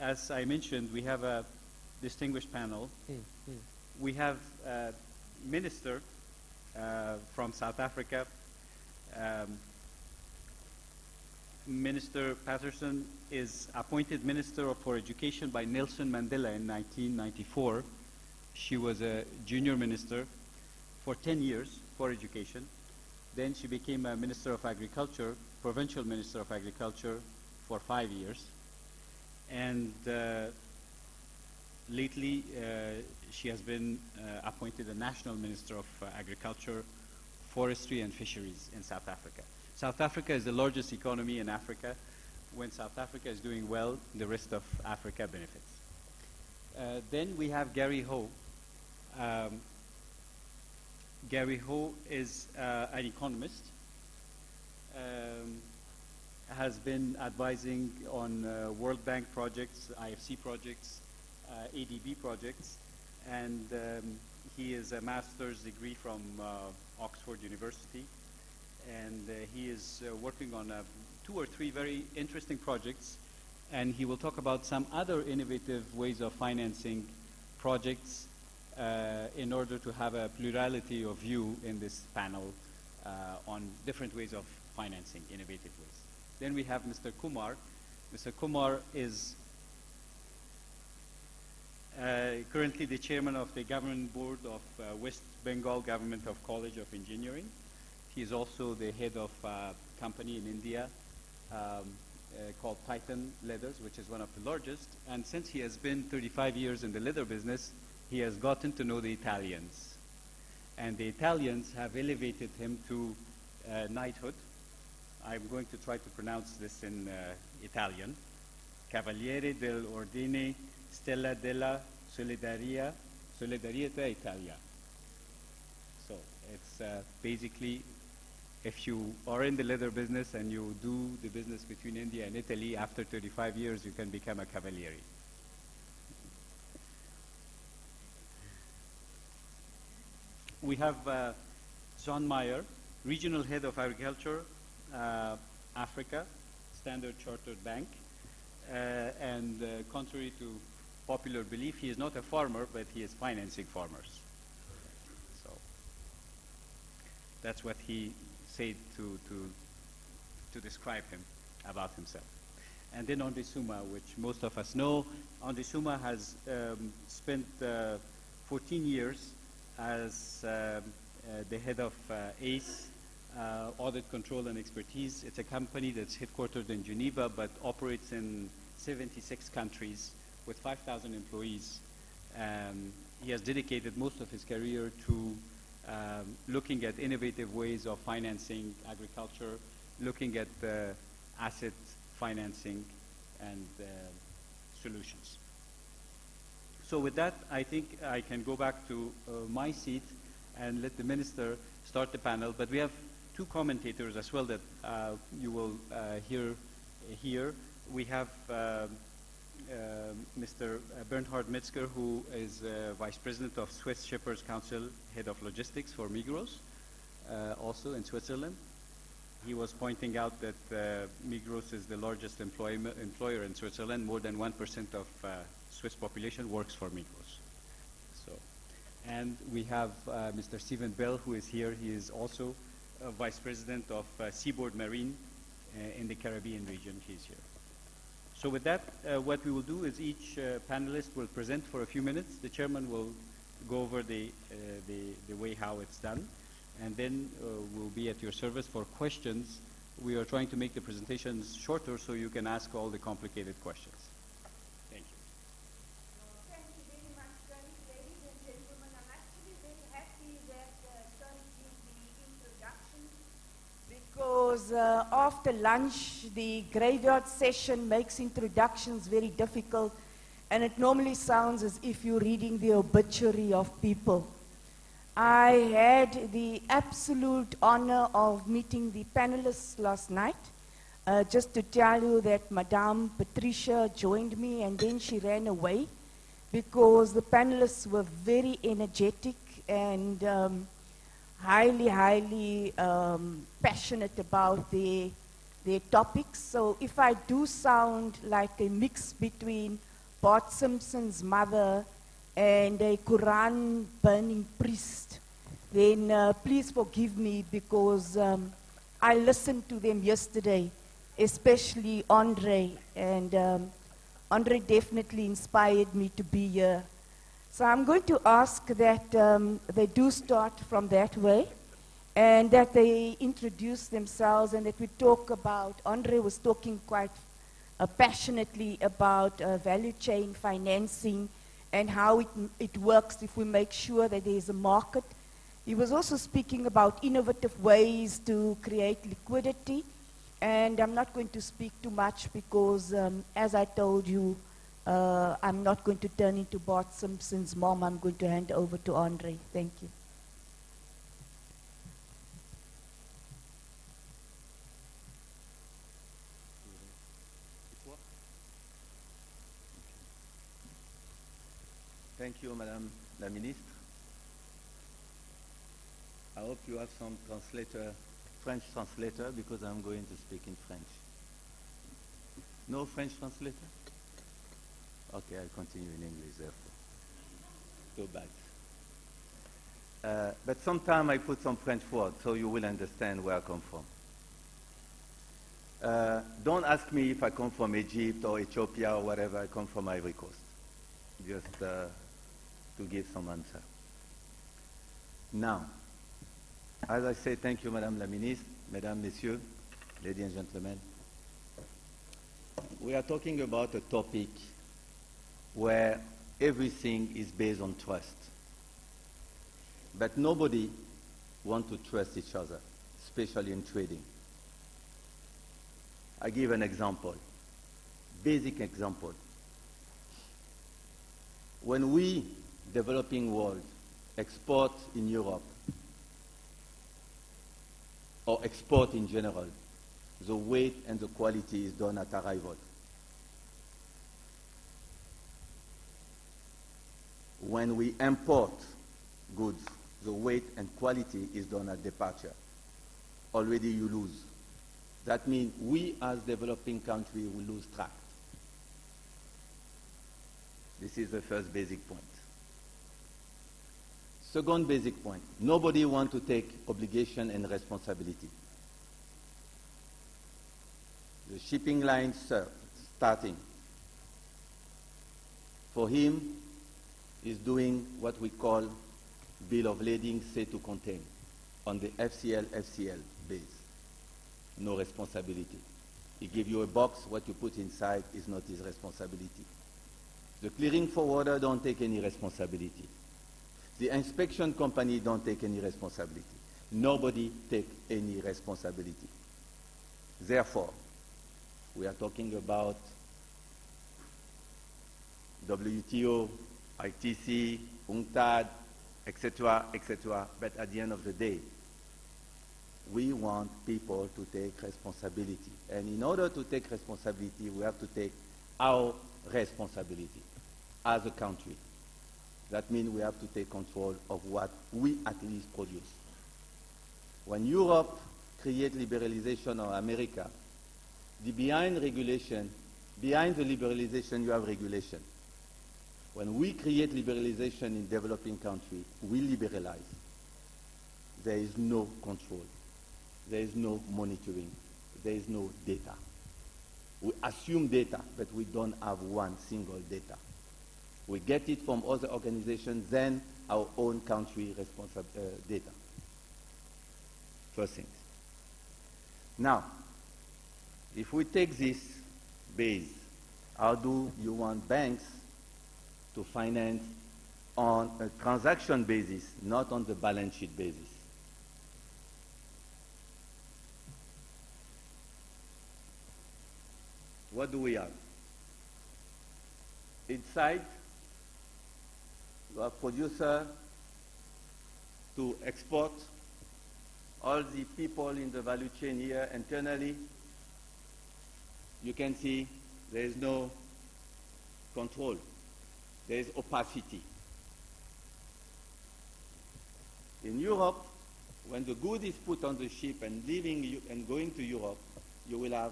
as I mentioned, we have a distinguished panel. We have a minister from South Africa. Minister Patterson is appointed Minister for Education by Nelson Mandela in 1994. She was a junior minister for 10 years for education. Then she became a Minister of Agriculture, Provincial Minister of Agriculture for 5 years. And lately she has been appointed a National Minister of Agriculture, Forestry and Fisheries in South Africa. South Africa is the largest economy in Africa. When South Africa is doing well, the rest of Africa benefits. Then we have Gary Ho. Gary Ho is an economist, has been advising on World Bank projects, IFC projects, ADB projects, and he is a master's degree from Oxford University, and he is working on 2 or 3 very interesting projects, and he will talk about some other innovative ways of financing projects in order to have a plurality of view in this panel on different ways of financing, innovative ways. Then we have Mr. Kumar. Mr. Kumar is currently the chairman of the government board of West Bengal Government of College of Engineering. He is also the head of a company in India called Titan Leathers, which is one of the largest. And since he has been 35 years in the leather business, he has gotten to know the Italians. And the Italians have elevated him to knighthood. I'm going to try to pronounce this in Italian. Cavaliere dell'Ordine Stella della Solidarietà Italia. So it's basically, if you are in the leather business and you do the business between India and Italy, after 35 years you can become a cavaliere. We have John Meyer, Regional Head of Agriculture, Africa, Standard Chartered Bank. And contrary to popular belief, he is not a farmer, but he is financing farmers. So that's what he said to describe him, about himself. And then Andre Suma, which most of us know. Andre Suma has spent 14 years as the head of ACE, Audit Control and Expertise. It's a company that's headquartered in Geneva but operates in 76 countries with 5,000 employees. He has dedicated most of his career to looking at innovative ways of financing agriculture, looking at asset financing and solutions. So with that, I think I can go back to my seat and let the minister start the panel. But we have 2 commentators as well that you will hear here. We have Mr. Bernhard Metzger, who is Vice President of Swiss Shippers Council, Head of Logistics for Migros, also in Switzerland. He was pointing out that Migros is the largest employer in Switzerland. More than 1% of Swiss population works for Migros. So, and we have Mr. Stephen Bell, who is here. He is also Vice President of Seaboard Marine in the Caribbean region. He's here. So with that, what we will do is each panelist will present for a few minutes. The chairman will go over the way how it's done, and then we'll be at your service for questions. We are trying to make the presentations shorter so you can ask all the complicated questions. Thank you. Thank you very much, Tony. Ladies and gentlemen, I'm actually very happy that Tony did the introduction, because after lunch, the graveyard session makes introductions very difficult, and it normally sounds as if you're reading the obituary of people. I had the absolute honor of meeting the panelists last night. Just to tell you that Madame Patricia joined me and then she ran away because the panelists were very energetic and highly passionate about their topics. So if I do sound like a mix between Bart Simpson's mother and a Quran burning priest, then please forgive me, because I listened to them yesterday, especially Andre, and Andre definitely inspired me to be here. So I'm going to ask that they do start from that way, and that they introduce themselves, and that we talk about, Andre was talking quite passionately about value chain financing and how it works if we make sure that there is a market. He was also speaking about innovative ways to create liquidity, and I'm not going to speak too much because, as I told you, I'm not going to turn into Bart Simpson's mom. I'm going to hand over to Andre. Thank you. Thank you, Madame la Ministre. I hope you have some translator, French translator, because I'm going to speak in French. No French translator? Okay, I'll continue in English, therefore. Go back. But sometime I put some French words so you will understand where I come from. Don't ask me if I come from Egypt or Ethiopia or whatever. I come from Ivory Coast. Just to give some answer. Now, as I say, thank you, Madame la Ministre, Mesdames, Messieurs, ladies and gentlemen. We are talking about a topic where everything is based on trust. But nobody wants to trust each other, especially in trading. I give an example, basic example. When we, developing world, export in Europe, or export in general, the weight and the quality is done at arrival. When we import goods, the weight and quality is done at departure. Already you lose. That means we as developing country will lose track. This is the first basic point. Second basic point, nobody wants to take obligation and responsibility. The shipping line starting, for him, is doing what we call bill of lading, say to contain, on the FCL base. No responsibility. He gives you a box, what you put inside is not his responsibility. The clearing forwarder don't take any responsibility. The inspection company don't take any responsibility. Nobody take any responsibility. Therefore, we are talking about WTO, ITC, UNCTAD, etc., etc. But at the end of the day, we want people to take responsibility. And in order to take responsibility, we have to take our responsibility as a country. That means we have to take control of what we at least produce. When Europe creates liberalization or America, behind the liberalization you have regulation. When we create liberalization in developing countries, we liberalize. There is no control. There is no monitoring. There is no data. We assume data, but we don't have one single data. We get it from other organizations, then our own country data. First thing. Now, if we take this base, how do you want banks to finance on a transaction basis, not on the balance sheet basis? What do we have? Inside, you have producer to export, all the people in the value chain here internally. You can see there is no control. There is opacity. In Europe, when the good is put on the ship and leaving and going to Europe, you will have